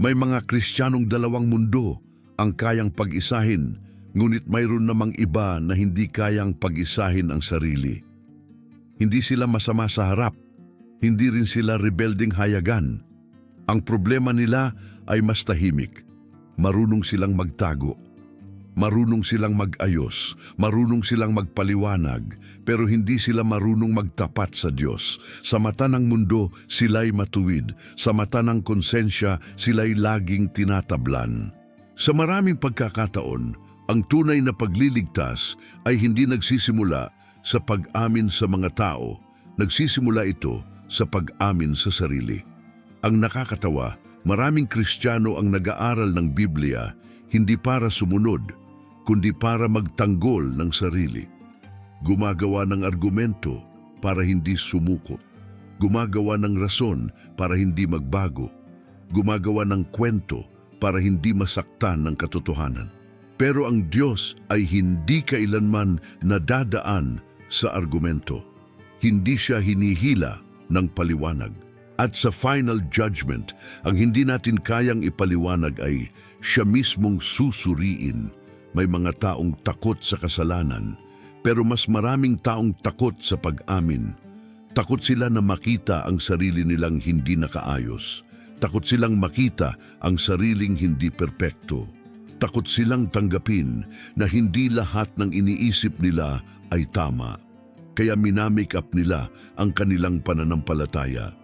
May mga Kristiyanong dalawang mundo ang kayang pag-isahin, ngunit mayroon namang iba na hindi kayang pag-isahin ang sarili. Hindi sila masama sa harap, hindi rin sila rebelding hayagan. Ang problema nila ay mas tahimik. Marunong silang magtago. Marunong silang mag-ayos, marunong silang magpaliwanag, pero hindi sila marunong magtapat sa Diyos. Sa mata ng mundo, sila'y matuwid. Sa mata ng konsensya, sila'y laging tinatablan. Sa maraming pagkakataon, ang tunay na pagliligtas ay hindi nagsisimula sa pag-amin sa mga tao. Nagsisimula ito sa pag-amin sa sarili. Ang nakakatawa, maraming Kristiyano ang nag-aaral ng Biblia hindi para sumunod, kundi para magtanggol ng sarili. Gumagawa ng argumento para hindi sumuko. Gumagawa ng rason para hindi magbago. Gumagawa ng kwento para hindi masaktan ng katotohanan. Pero ang Diyos ay hindi kailanman nadadaan sa argumento. Hindi siya hinihila ng paliwanag. At sa final judgment, ang hindi natin kayang ipaliwanag ay siya mismong susuriin. May mga taong takot sa kasalanan, pero mas maraming taong takot sa pag-amin. Takot sila na makita ang sarili nilang hindi nakaayos. Takot silang makita ang sariling hindi perpekto. Takot silang tanggapin na hindi lahat ng iniisip nila ay tama. Kaya minamake up nila ang kanilang pananampalataya.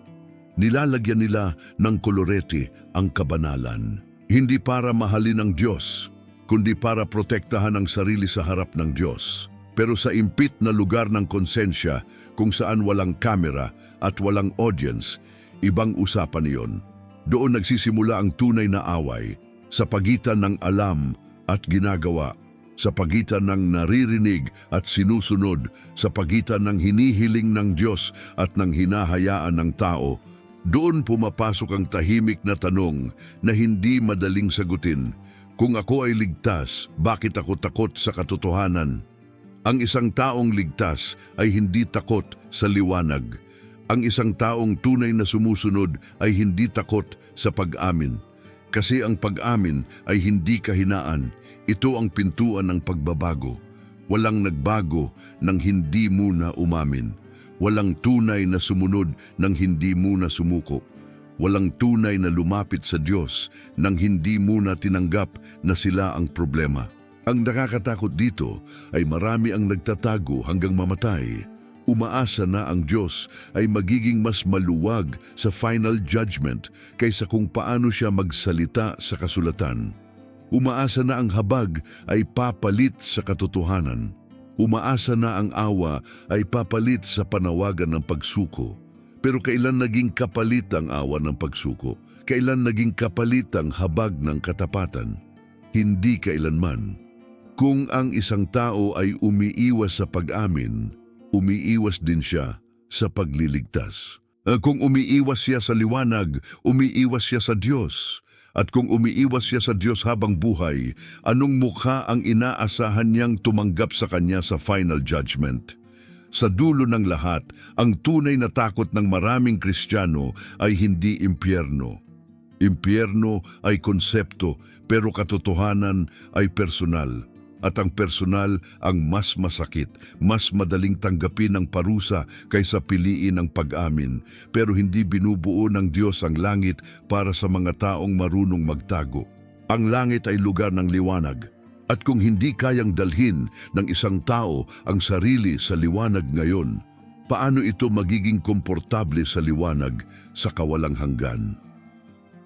Nilalagyan nila ng kolorete ang kabanalan. Hindi para mahalin ang Diyos, kundi para protektahan ang sarili sa harap ng Diyos. Pero sa impit na lugar ng konsensya, kung saan walang kamera at walang audience, ibang usapan iyon. Doon nagsisimula ang tunay na away, sa pagitan ng alam at ginagawa, sa pagitan ng naririnig at sinusunod, sa pagitan ng hinihiling ng Diyos at ng hinahayaan ng tao. Doon pumapasok ang tahimik na tanong na hindi madaling sagutin. Kung ako ay ligtas, bakit ako takot sa katotohanan? Ang isang taong ligtas ay hindi takot sa liwanag. Ang isang taong tunay na sumusunod ay hindi takot sa pag-amin. Kasi ang pag-amin ay hindi kahinaan. Ito ang pintuan ng pagbabago. Walang nagbago nang hindi muna umamin. Walang tunay na sumunod nang hindi muna sumuko. Walang tunay na lumapit sa Diyos nang hindi muna tinanggap na sila ang problema. Ang nakakatakot dito ay marami ang nagtatago hanggang mamatay. Umaasa na ang Diyos ay magiging mas maluwag sa final judgment kaysa kung paano siya magsalita sa kasulatan. Umaasa na ang habag ay papalit sa katotohanan. Umaasa na ang awa ay papalit sa panawagan ng pagsuko. Pero kailan naging kapalit ang awa ng pagsuko? Kailan naging kapalit ang habag ng katapatan? Hindi kailanman. Kung ang isang tao ay umiiwas sa pag-amin, umiiwas din siya sa pagliligtas. Kung umiiwas siya sa liwanag, umiiwas siya sa Diyos. At kung umiiwas siya sa Diyos habang buhay, anong mukha ang inaasahan niyang tumanggap sa Kanya sa final judgment? Sa dulo ng lahat, ang tunay na takot ng maraming Kristiyano ay hindi impyerno. Impyerno ay konsepto, pero katotohanan ay personal. At ang personal ang mas masakit, mas madaling tanggapin ang parusa kaysa piliin ang pag-amin. Pero hindi binubuo ng Diyos ang langit para sa mga taong marunong magtago. Ang langit ay lugar ng liwanag. At kung hindi kayang dalhin ng isang tao ang sarili sa liwanag ngayon, paano ito magiging komportable sa liwanag sa kawalang hanggan?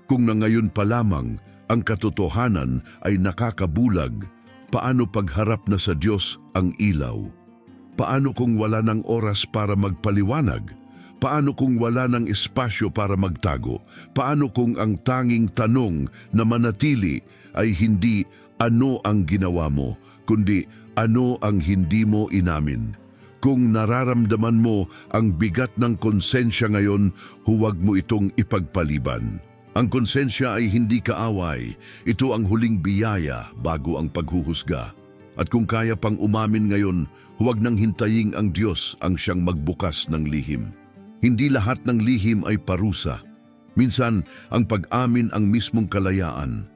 Kung na ngayon pa lamang ang katotohanan ay nakakabulag, paano pagharap na sa Diyos ang ilaw? Paano kung wala ng oras para magpaliwanag? Paano kung wala ng espasyo para magtago? Paano kung ang tanging tanong na manatili ay hindi ano ang ginawa mo, kundi ano ang hindi mo inamin? Kung nararamdaman mo ang bigat ng konsensya ngayon, huwag mo itong ipagpaliban. Ang konsensya ay hindi kaaway. Ito ang huling biyaya bago ang paghuhusga. At kung kaya pang umamin ngayon, huwag nang hintayin ang Diyos ang siyang magbukas ng lihim. Hindi lahat ng lihim ay parusa. Minsan, ang pag-amin ang mismong kalayaan.